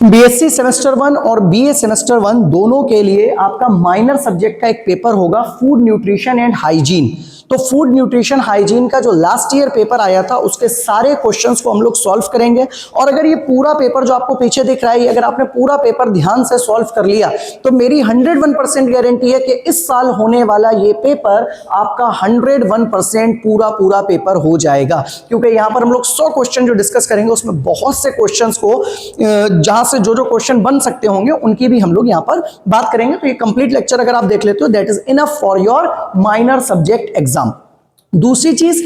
BSc semester 1 और BA semester 1 दोनों के लिए आपका माइनर सब्जेक्ट का एक पेपर होगा फूड न्यूट्रिशन एंड हाइजीन। तो फूड न्यूट्रिशन हाइजीन का जो लास्ट ईयर पेपर आया था उसके सारे क्वेश्चंस को हम लोग सॉल्व करेंगे। और अगर ये पूरा पेपर जो आपको पीछे दिख रहा है, अगर आपने पूरा पेपर ध्यान से सॉल्व कर लिया तो मेरी 101% गारंटी है कि इस साल होने वाला ये पेपर आपका 101% पूरा पेपर हो जाएगा। क्योंकि यहाँ पर हम लोग 100 क्वेश्चन जो डिस्कस करेंगे उसमें बहुत से क्वेश्चंस को जहां से जो क्वेश्चन बन सकते होंगे उनकी भी हम लोग यहाँ पर बात करेंगे। तो ये कंप्लीट लेक्चर अगर आप देख लेते हो that is enough for your minor subject exam. दूसरी चीज,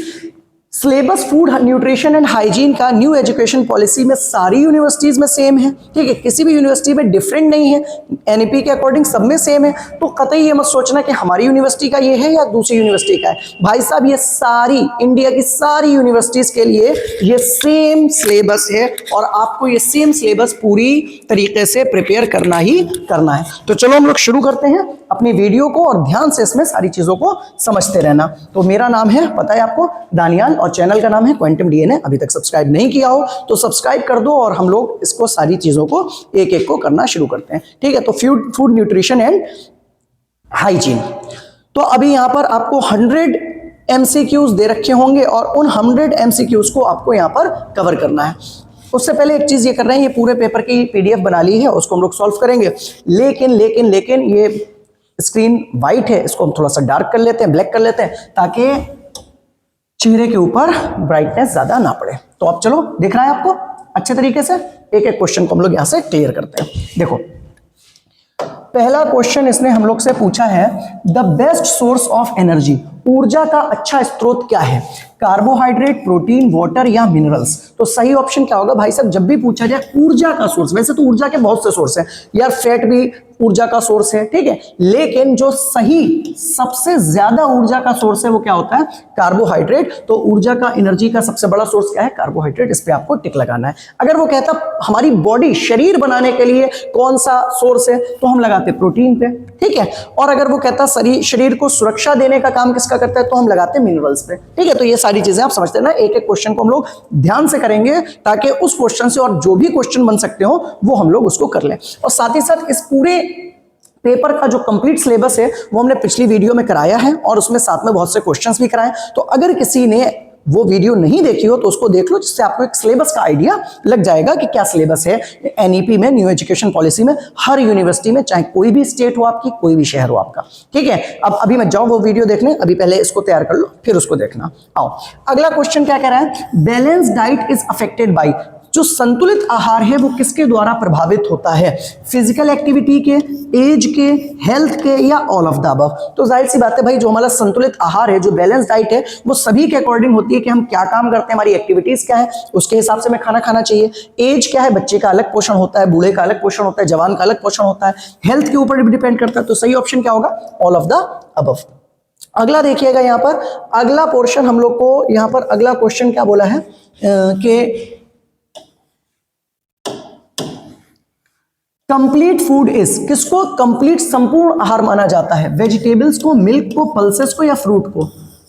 syllabus food nutrition and hygiene का न्यू एजुकेशन पॉलिसी में सारी यूनिवर्सिटीज में सेम है, ठीक है, किसी भी यूनिवर्सिटी में डिफरेंट नहीं है, एनईपी के अकॉर्डिंग सब में सेम है। तो कतई ये मत सोचना कि हमारी यूनिवर्सिटी का ये है या दूसरी यूनिवर्सिटी का है। भाई साहब ये सारी इंडिया की सारी यूनिवर्सिटीज के लिए ये सेम सिलेबस है और आपको ये सेम सिलेबस पूरी तरीके से प्रिपेयर करना ही करना है। तो चलो हम लोग शुरू करते हैं अपनी वीडियो को और ध्यान से इसमें सारी चीजों को समझते रहना। तो मेरा नाम है, पता है आपको, दानियाल, और चैनल का नाम है क्वांटम डीएनए। अभी तक सब्सक्राइब नहीं किया हो तो सब्सक्राइब कर दो और हम लोग इसको सारी चीजों को एक एक को करना शुरू करते हैं, ठीक है। तो फूड न्यूट्रिशन एंड हाइजीन, तो अभी यहां पर आपको 100 एमसीक्यूज दे रखे होंगे और उन 100 एमसीक्यूज को आपको यहां पर कवर करना है। उससे पहले एक चीज ये कर रहे हैं, ये पूरे पेपर की पीडीएफ बना ली है, उसको हम लोग सॉल्व करेंगे। लेकिन ये स्क्रीन वाइट है, इसको हम थोड़ा सा डार्क कर लेते हैं, ब्लैक कर लेते हैं, ताकि चेहरे के ऊपर ब्राइटनेस ज्यादा ना पड़े। तो अब चलो, दिख रहा है आपको अच्छे तरीके से? एक एक क्वेश्चन को हम लोग यहां से क्लियर करते हैं। देखो, पहला क्वेश्चन इसने हम लोग से पूछा है, the best source of energy, ऊर्जा का अच्छा स्रोत क्या है? कार्बोहाइड्रेट, प्रोटीन, वाटर या मिनरल्स? तो सही ऑप्शन क्या होगा भाई साहब? जब भी पूछा जाए ऊर्जा का सोर्स, वैसे तो ऊर्जा के बहुत से सोर्स हैं यार, फैट भी ऊर्जा का सोर्स है, ठीक है, लेकिन जो सही सबसे ज्यादा ऊर्जा का सोर्स है वो क्या होता है? कार्बोहाइड्रेट। तो ऊर्जा का, एनर्जी का सबसे बड़ा सोर्स क्या है? कार्बोहाइड्रेट। इस पे आपको टिक लगाना है। अगर वो कहता हमारी बॉडी, शरीर बनाने के लिए कौन सा सोर्स है, तो हम लगाते प्रोटीन पे, ठीक है। और अगर वो कहता शरीर को सुरक्षा देने का काम किसका करता है, तो हम लगाते मिनरल्स पे, ठीक है। तो ये सारी चीजें आप समझते हैं ना, एक एक क्वेश्चन को हम लोग ध्यान से करेंगे ताकि उस क्वेश्चन से और जो भी क्वेश्चन बन सकते हो वो हम लोग उसको कर लें। और साथ ही साथ इस पूरे पेपर का जो कंप्लीट सिलेबस है वो हमने पिछली वीडियो में कराया है और उसमें साथ में बहुत से क्वेश्चंस भी कराए। तो अगर किसी ने वो वीडियो नहीं देखी हो तो उसको देख लो, जिससे आपको एक सिलेबस का आइडिया लग जाएगा कि क्या सिलेबस है एनईपी में, न्यू एजुकेशन पॉलिसी में, हर यूनिवर्सिटी में, चाहे कोई भी स्टेट हो आपकी, कोई भी शहर हो आपका, ठीक है। अब अभी मैं जाऊं वो वीडियो देखने, अभी पहले इसको तैयार कर लो फिर उसको देखना। आओ, अगला क्वेश्चन क्या कह रहा है? Balance diet is affected by, जो संतुलित आहार है वो किसके द्वारा प्रभावित होता है? फिजिकल एक्टिविटी के, एज के, हेल्थ के या ऑल ऑफ द अबव? तो जाहिर सी बात है भाई, जो हमारा संतुलित आहार है, जो बैलेंस डाइट है, वो सभी के अकॉर्डिंग होती है कि हम क्या काम करते हैं, हमारी एक्टिविटीज क्या है, उसके हिसाब से हमें खाना खाना चाहिए। एज क्या है? बच्चे का अलग पोषण होता है, बूढ़े का अलग पोषण होता है, जवान का अलग पोषण होता है, हेल्थ के ऊपर भी डिपेंड करता है। तो सही ऑप्शन क्या होगा? All of the above. अगला देखिएगा, यहाँ पर अगला पोर्शन हम लोग को, यहाँ पर अगला क्वेश्चन क्या बोला है कि कंप्लीट फूड इज, किसको कंप्लीट संपूर्ण आहार माना जाता है? वेजिटेबल्स को, मिल्क को, पल्सेस को या फ्रूट को?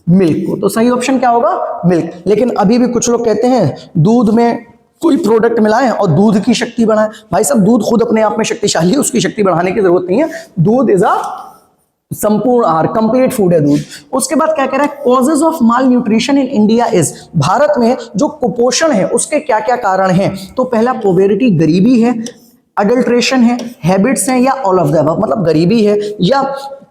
मिल्क को। तो सही ऑप्शन क्या होगा? मिल्क। लेकिन अभी भी कुछ लोग कहते हैं दूध में कोई प्रोडक्ट मिलाएं और दूध की शक्ति बढ़ाएं। भाई साहब, दूध खुद अपने आप में शक्तिशाली है, उसकी शक्ति बढ़ाने की जरूरत नहीं है। दूध इज अ संपूर्ण आहार, कंप्लीट फूड है दूध। उसके बाद क्या कह रहा है? Causes of mall nutrition in India is, Bharat में जो कुपोषण है उसके क्या क्या कारण हैं? तो पहला पॉवर्टी, गरीबी है, अडल्ट्रेशन है, हैबिट्स हैं या ऑल ऑफ द अबव? मतलब गरीबी है या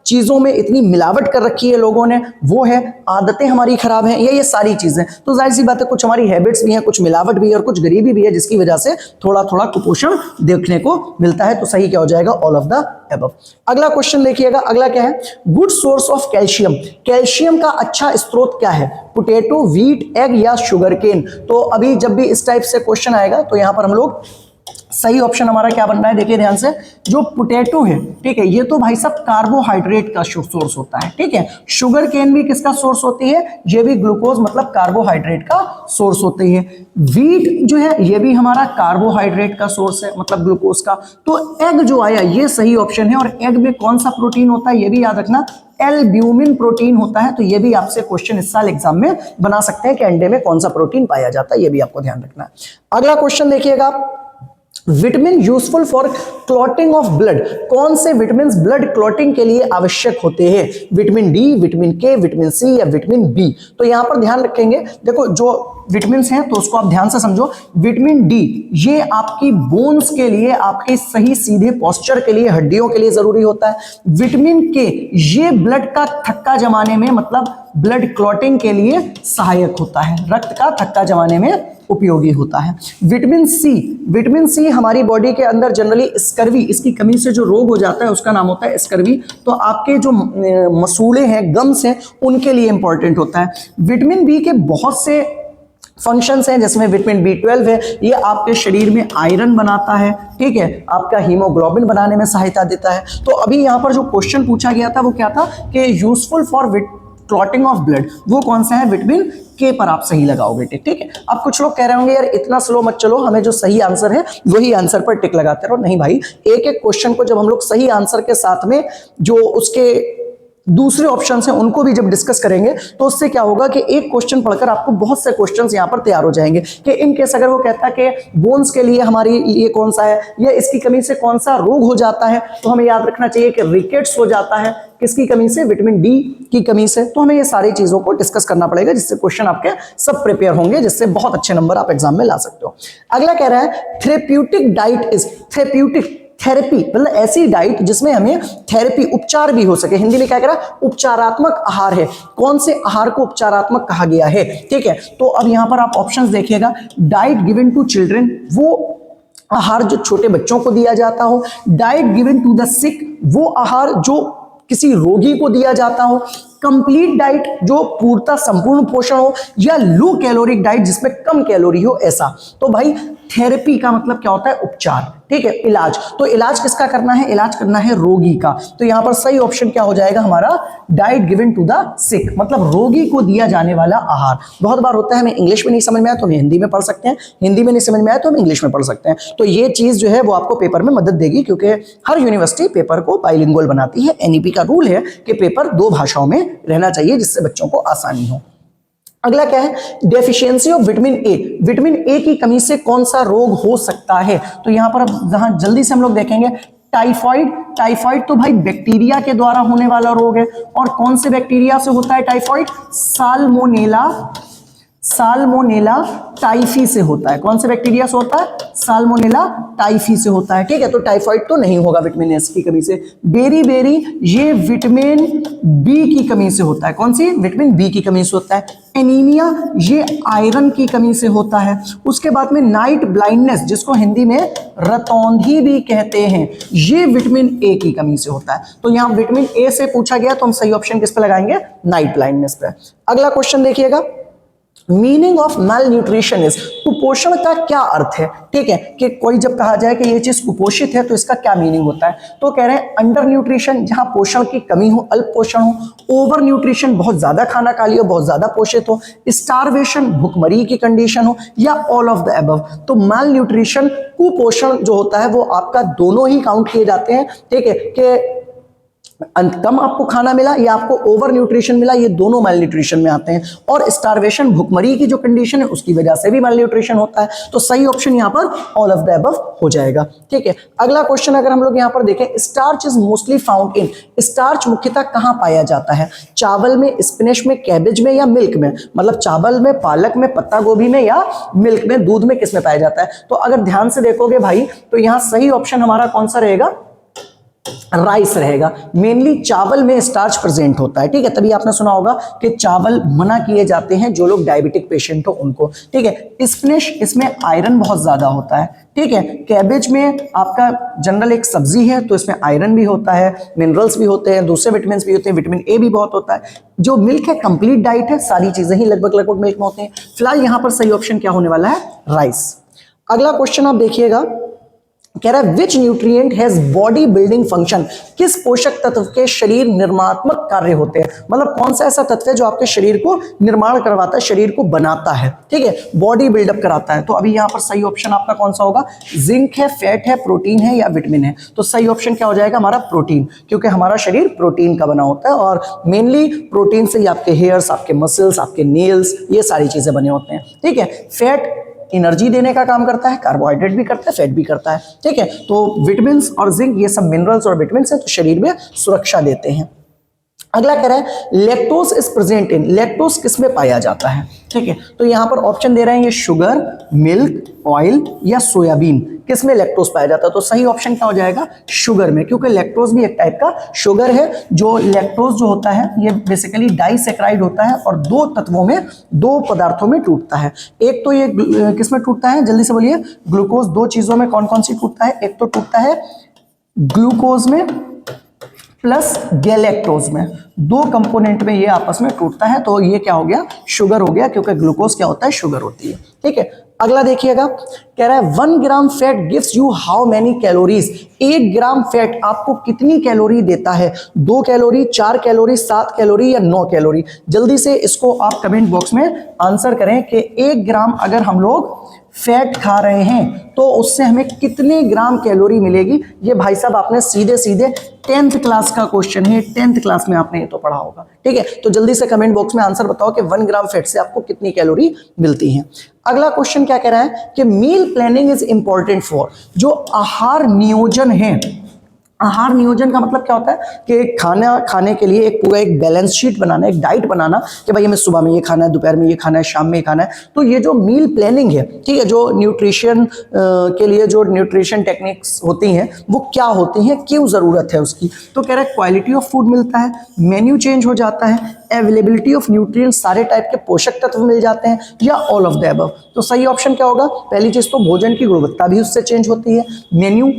चीजों में इतनी मिलावट कर रखी है लोगों ने, वो है, आदतें हमारी खराब हैं, ये सारी चीजें। तो जाहिर सी बात है, कुछ हमारी हैबिट्स भी हैं, कुछ मिलावट भी है और कुछ गरीबी भी है, जिसकी वजह से थोड़ा थोड़ा कुपोषण देखने को मिलता है। तो सही क्या हो जाएगा? All of the above. अगला क्वेश्चन देखिएगा, अगला क्या है? Good source of calcium, calcium का अच्छा स्रोत क्या है? पोटैटो, व्हीट, एग या शुगर केन? तो अभी जब भी इस टाइप से क्वेश्चन आएगा तो यहां पर हम लोग सही ऑप्शन हमारा क्या बन रहा है? देखिए ध्यान से, जो पोटैटो है, ठीक है, ये तो भाई साहब कार्बोहाइड्रेट का सोर्स होता है, ठीक है। शुगर केन भी किसका सोर्स होती है? ये भी ग्लूकोज मतलब कार्बोहाइड्रेट का सोर्स होते हैं। व्हीट जो है ये भी हमारा कार्बोहाइड्रेट का सोर्स है, मतलब ग्लूकोज का। तो एग जो आया ये सही ऑप्शन है। और एग में कौन सा प्रोटीन होता है ये भी याद रखना, एल्ब्यूमिन प्रोटीन होता है। तो ये भी आपसे क्वेश्चन इस साल एग्जाम में बना सकते हैं कि अंडे में कौन सा प्रोटीन पाया जाता है, ये भी आपको ध्यान रखना है। अगला क्वेश्चन देखिएगा, vitamin useful for clotting of blood. कौन से विटामिन ब्लड क्लॉटिंग के लिए आवश्यक होते हैं? विटामिन डी, विटामिन के, विटामिन सी या विटामिन बी? तो यहां पर ध्यान रखेंगे, देखो जो विटामिन हैं तो उसको आप ध्यान से समझो। विटामिन डी ये आपकी बोन्स के लिए, आपके सही सीधे पोस्चर के लिए, हड्डियों के लिए जरूरी होता है। विटामिन के ये ब्लड का थक्का जमाने में, मतलब ब्लड क्लॉटिंग के लिए सहायक होता है, रक्त का थक्का जमाने में उपयोगी होता है। विटामिन सी हमारी बॉडी के अंदर जनरली स्कर्वी, इसकी कमी से जो रोग हो जाता है उसका नाम होता है स्कर्वी। तो आपके जो मसूड़े हैं, गम्स हैं, उनके लिए इंपॉर्टेंट होता है। विटामिन बी के बहुत से फंक्शंस हैं, जिसमें विटामिन बी12 है, ये आपके शरीर में आयरन बनाता है, ठीक है, आपका हीमोग्लोबिन बनाने में सहायता देता है। तो अभी यहां पर जो क्वेश्चन पूछा गया था वो क्या था कि useful for clotting of blood, वो कौन सा है? विटामिन के पर आप सही लगाओगे टिक, ठीक है। अब कुछ लोग कह रहे होंगे यार इतना स्लो मत चलो, हमें जो सही आंसर है वही आंसर पर टिक लगाते रहो। नहीं भाई, एक एक क्वेश्चन को जब हम लोग सही आंसर के साथ में जो उसके दूसरे ऑप्शंस हैं उनको भी जब डिस्कस करेंगे तो उससे क्या होगा कि एक क्वेश्चन पढ़कर आपको बहुत से क्वेश्चंस यहां पर तैयार हो जाएंगे कि इन केस अगर वो कहता है कि बोन्स के लिए हमारी ये कौन सा है, या इसकी कमी से कौन सा रोग हो जाता है, तो हमें याद रखना चाहिए कि रिकेट्स हो जाता है किसकी कमी से? विटामिन डी की कमी से। तो हमें ये सारी चीजों को डिस्कस करना पड़ेगा, जिससे क्वेश्चन आपके सब प्रिपेयर होंगे, जिससे बहुत अच्छे नंबर आप एग्जाम में ला सकते हो। अगला कह रहा है therapeutic diet is, therapeutic therapy मतलब ऐसी डाइट जिसमें हमें थेरेपी, उपचार भी हो सके। हिंदी में क्या कह रहा है? उपचारात्मक आहार है। कौन से आहार को उपचारात्मक कहा गया है? ठीक है, तो अब यहां पर आप ऑप्शंस देखिएगा। डाइट गिवन टू चिल्ड्रन, वो आहार जो छोटे बच्चों को दिया जाता हो। डाइट गिवन टू द सिक, वो आहार जो किसी रोगी को दिया जाता हो। कंप्लीट डाइट जो पूर्णतः संपूर्ण पोषण हो, या लो कैलोरिक डाइट जिसमें कम कैलोरी हो, ऐसा। तो भाई थेरेपी का मतलब क्या होता है? उपचार, ठीक है, इलाज। तो इलाज किसका करना है? इलाज करना है रोगी का। तो यहां पर सही ऑप्शन क्या हो जाएगा हमारा? डाइट गिवन टू द सिक, मतलब रोगी को दिया जाने वाला आहार। बहुत बार होता है हमें इंग्लिश में नहीं समझ में आया तो हम हिंदी में पढ़ सकते हैं, हिंदी में नहीं समझ में आया तो हम इंग्लिश में पढ़ सकते हैं। तो ये चीज जो है वो आपको पेपर में मदद देगी, क्योंकि हर यूनिवर्सिटी पेपर को बाइलिंगुअल बनाती है। एनईपी का रूल है कि पेपर 2 भाषाओं में रहना चाहिए, जिससे बच्चों को आसानी हो। अगला क्या है? Deficiency of vitamin A. Vitamin A की कमी से कौन सा रोग हो सकता है? तो यहां पर अब जहां जल्दी से हम लोग देखेंगे, टाइफाइड। टाइफाइड तो भाई बैक्टीरिया के द्वारा होने वाला रोग है। और कौन से बैक्टीरिया से होता है टाइफाइड? साल्मोनेला, साल्मोनेला टाइफी से होता है। कौन से बैक्टीरिया से होता है? साल्मोनेला टाइफी से होता है, ठीक है। तो टाइफाइड तो नहीं होगा विटामिन एस की कमी से। बेरी बेरी ये विटामिन बी की कमी से होता है। कौन सी? विटामिन बी की कमी से होता है। एनीमिया ये आयरन की कमी से होता है। उसके बाद में नाइट ब्लाइंडनेस, जिसको हिंदी में रतौंधी भी कहते हैं, ये विटामिन ए की कमी से होता है। तो यहां विटामिन ए से पूछा गया तो हम सही ऑप्शन किस पे लगाएंगे? नाइट ब्लाइंडनेस पे। अगला क्वेश्चन देखिएगा, meaning of male nutrition is, कुपोषण का क्या अर्थ है? ठीक है, कि कोई जब कहा जाए कि ये चीज कुपोषित है तो इसका क्या मीनिंग होता है? तो कह रहे हैं अंडर न्यूट्रिशन, जहां पोषण की कमी हो, अल्प पोषण हो। ओवर न्यूट्रिशन, बहुत ज्यादा खाना खा लियो, बहुत ज्यादा पोषित हो। स्टारवेशन, भुखमरी की कंडीशन हो, या ऑल ऑफ द अबव। तो मेल न्यूट्रिशन, कुपोषण जो होता है वो आपका दोनों ही काउंट किए जाते हैं, ठीक है, कि कम आपको खाना मिला या आपको ओवर न्यूट्रिशन मिला, ये दोनों मेल न्यूट्रिशन में आते हैं। और स्टारवेशन, भुखमरी की जो कंडीशन है उसकी वजह से भी मेल न्यूट्रिशन होता है। तो सही ऑप्शन यहां पर ऑल ऑफ द अबव हो जाएगा, ठीक है। अगला क्वेश्चन अगर हम लोग यहां पर देखें, starch is mostly found in, starch मुख्यतः कहां पाया जाता है? चावल में, स्पिनच में, कैबेज में, या मिल्क में? मतलब चावल में, पालक में, पत्ता गोभी में, या मिल्क में, दूध में, किस में पाया जाता है? तो अगर ध्यान से देखोगे भाई तो यहां सही ऑप्शन हमारा कौन सा रहेगा? राइस रहेगा। मेनली चावल में स्टार्च प्रेजेंट होता है, ठीक है। तभी आपने सुना होगा कि चावल मना किए जाते हैं जो लोग डायबिटिक पेशेंट हो उनको, ठीक है। स्पिनच, इसमें आयरन बहुत ज्यादा होता है, ठीक है। कैबेज में आपका जनरल एक सब्जी है तो इसमें आयरन भी होता है, मिनरल्स भी होते हैं, दूसरे विटामिन भी होते हैं, विटामिन ए भी बहुत होता है। जो मिल्क है कंप्लीट डाइट है, सारी चीजें ही लगभग लगभग मिल्क में होती हैं। फिलहाल यहां पर सही ऑप्शन क्या होने वाला है? राइस। अगला क्वेश्चन आप देखिएगा, कह रहा है विच nutrient has body building function, किस पोषक तत्व के शरीर निर्मात्मक कार्य होते हैं, मतलब कौन सा ऐसा तत्व है जो आपके शरीर को निर्माण करवाता है, शरीर को बनाता है, ठीक है, बॉडी बिल्डअप कराता है। तो अभी यहां पर सही ऑप्शन आपका कौन सा होगा, जिंक है, फैट है, प्रोटीन है या विटामिन है। तो सही ऑप्शन क्या हो जाएगा हमारा, प्रोटीन, क्योंकि हमारा शरीर प्रोटीन का बना होता है और मेनली प्रोटीन से ही आपके हेयर्स, आपके मसल्स, आपके नेल्स, ये सारी चीजें बने होते हैं, ठीक है। फैट एनर्जी देने का काम करता है, कार्बोहाइड्रेट भी करता है, फैट भी करता है, ठीक है। तो विटामिन्स और जिंक ये सब मिनरल्स और विटामिन्स हैं, तो शरीर में सुरक्षा देते हैं। अगला कह रहा है lactose is present in, lactose किसमें पाया जाता है, ठीक है। तो यहां पर ऑप्शन दे रहे हैं ये शुगर, मिल्क, ऑयल या सोयाबीन, किसमें लैक्टोज पाया जाता है। तो सही ऑप्शन क्या हो जाएगा, शुगर में, क्योंकि लैक्टोज भी एक टाइप का शुगर है। जो लैक्टोज जो होता है ये बेसिकली डाइसेक्राइड होता है और दो तत्वों में, दो पदार्थों में टूटता है। एक तो ये किसमें टूटता है, जल्दी से बोलिए, ग्लूकोज, दो चीजों में कौन कौन सी टूटता है, एक तो टूटता है ग्लूकोज में प्लस गैलेक्टोज में, दो कंपोनेंट में ये आपस में टूटता है। तो ये क्या हो गया, शुगर हो गया, क्योंकि ग्लूकोज क्या होता है, शुगर होती है, ठीक है। अगला देखिएगा, कह रहा है 1 ग्राम fat gives you how many calories, 1 gram fat आपको कितनी कैलोरी देता है, 2 कैलोरी, 4 कैलोरी, 7 कैलोरी या 9 कैलोरी। जल्दी से इसको आप कमेंट बॉक्स में आंसर करें कि 1 ग्राम अगर हम लोग फैट खा रहे हैं तो उससे हमें कितने ग्राम कैलोरी मिलेगी। ये भाई साहब आपने सीधे सीधे 10th क्लास का क्वेश्चन है, 10th क्लास में आपने ये तो पढ़ा होगा, ठीक है। तो जल्दी से कमेंट बॉक्स में आंसर बताओ कि 1 ग्राम फैट से आपको कितनी कैलोरी मिलती है। अगला क्वेश्चन क्या कह रहा है कि meal planning is important for, जो आहार नियोजन है, आहार नियोजन का मतलब क्या होता है कि खाना खाने के लिए एक पूरा एक बैलेंस शीट बनाना, एक डाइट बनाना कि भाई हमें सुबह में ये खाना है, दोपहर में ये खाना है, शाम में ये खाना है। तो ये जो मील प्लानिंग है, ठीक है, जो न्यूट्रिशन के लिए जो न्यूट्रिशन टेक्निक्स होती हैं वो क्या होती हैं, क्यों ज़रूरत है उसकी। तो कह रहा है क्वालिटी ऑफ फूड मिलता है, मेन्यू चेंज हो जाता है, अवेलेबिलिटी ऑफ न्यूट्रिएंट्स, सारे टाइप के पोषक तत्व मिल जाते हैं, या ऑल ऑफ द अबव। तो सही ऑप्शन क्या होगा, पहली चीज़ तो भोजन की गुणवत्ता भी उससे चेंज होती है, मेन्यू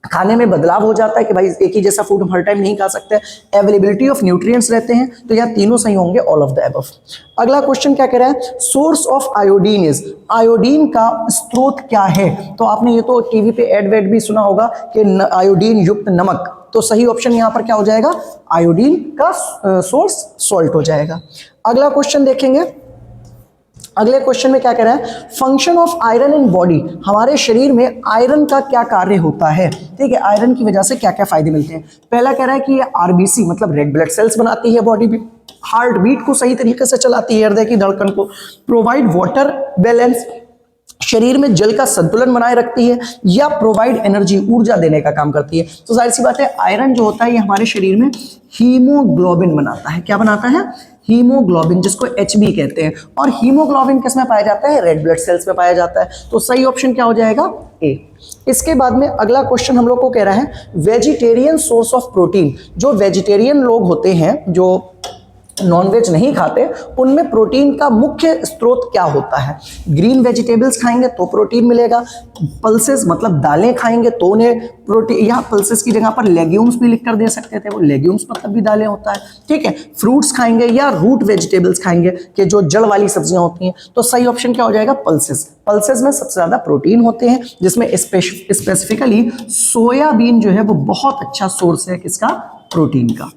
खाने में बदलाव हो जाता है कि भाई एक ही जैसा फूड हम हर टाइम नहीं खा सकते, अवेलेबिलिटी ऑफ न्यूट्रिएंट्स रहते हैं। तो यह तीनों सही होंगे, ऑल ऑफ द अबव। अगला क्वेश्चन क्या कह रहा है, source of iodine is, iodine का स्रोत क्या है। तो आपने ये तो टीवी पे एड वेड भी सुना होगा कि आयोडीन युक्त नमक। तो सही ऑप्शन यहां पर क्या हो जाएगा, आयोडीन का सोर्स सॉल्ट हो जाएगा। अगला क्वेश्चन देखेंगे, अगले क्वेश्चन में क्या कह रहा है, function of iron in body, हमारे शरीर में आयरन का क्या कार्य होता है, ठीक है, आयरन की वजह से क्या क्या फायदे मिलते हैं। पहला कह रहा है कि ये आरबीसी मतलब रेड ब्लड सेल्स बनाती है बॉडी में, हार्ट बीट को सही तरीके से चलाती है, हृदय की धड़कन को, प्रोवाइड वाटर बैलेंस, शरीर में जल का संतुलन बनाए रखती है, या प्रोवाइड एनर्जी, ऊर्जा देने का काम करती है। तो जाहिर सी बात है आयरन जो होता है ये हमारे शरीर में हीमोग्लोबिन बनाता है, क्या बनाता है, हीमोग्लोबिन, जिसको HB कहते हैं। और हीमोग्लोबिन किस में पाया जाता है, रेड ब्लड सेल्स में पाया जाता है। तो सही ऑप्शन क्या हो जाएगा, ए। इसके बाद में अगला क्वेश्चन हम लोग को कह रहा है वेजिटेरियन सोर्स ऑफ प्रोटीन, जो वेजिटेरियन लोग होते हैं, जो नॉनवेज नहीं खाते, उनमें प्रोटीन का मुख्य स्रोत क्या होता है। ग्रीन वेजिटेबल्स खाएंगे तो प्रोटीन मिलेगा, पल्सेस मतलब दालें खाएंगे तो उन्हें प्रोटीन, यहाँ पल्सेस की जगह पर लेग्यूम्स भी लिख कर दे सकते थे, वो लेग्यूम्स मतलब भी दालें होता है, ठीक है। फ्रूट्स खाएंगे या रूट वेजिटेबल्स खाएंगे कि जो जड़ वाली सब्जियां होती हैं। तो सही ऑप्शन क्या हो जाएगा, पल्सेस। पल्सेस में सबसे ज्यादा प्रोटीन होते हैं, जिसमें स्पेसिफिकली सोयाबीन जो है वो बहुत अच्छा सोर्स है किसका, प्रोटीन का।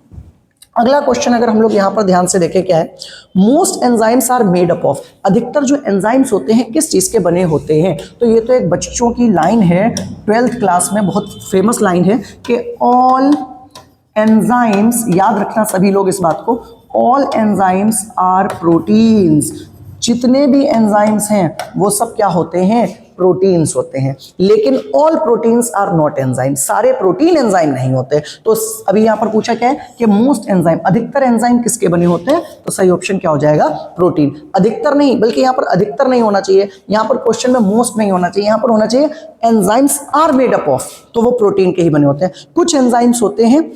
अगला क्वेश्चन अगर हम लोग यहाँ पर ध्यान से देखें क्या है, most enzymes are made up of, अधिकतर जो एंजाइम्स होते हैं किस चीज़ के बने होते हैं। तो ये तो एक बच्चों की लाइन है, 12th क्लास में बहुत फेमस लाइन है कि ऑल एंजाइम्स, याद रखना सभी लोग इस बात को, ऑल एंजाइम्स आर प्रोटीन्स, जितने भी एंजाइम्स हैं वो सब क्या होते हैं, प्रोटीन्स होते हैं। लेकिन all proteins are not enzyme, सारे प्रोटीन एंजाइम नहीं होते। तो अभी यहां पर पूछा क्या है कि मोस्ट एंजाइम, अधिकतर एंजाइम किसके बने होते हैं। तो सही ऑप्शन क्या हो जाएगा, प्रोटीन। अधिकतर नहीं, बल्कि यहां पर अधिकतर नहीं होना चाहिए, यहां पर क्वेश्चन में मोस्ट नहीं होना चाहिए, यहां पर होना चाहिए enzymes are made up of, तो वो प्रोटीन के ही बने होते हैं। कुछ एंजाइम्स होते हैं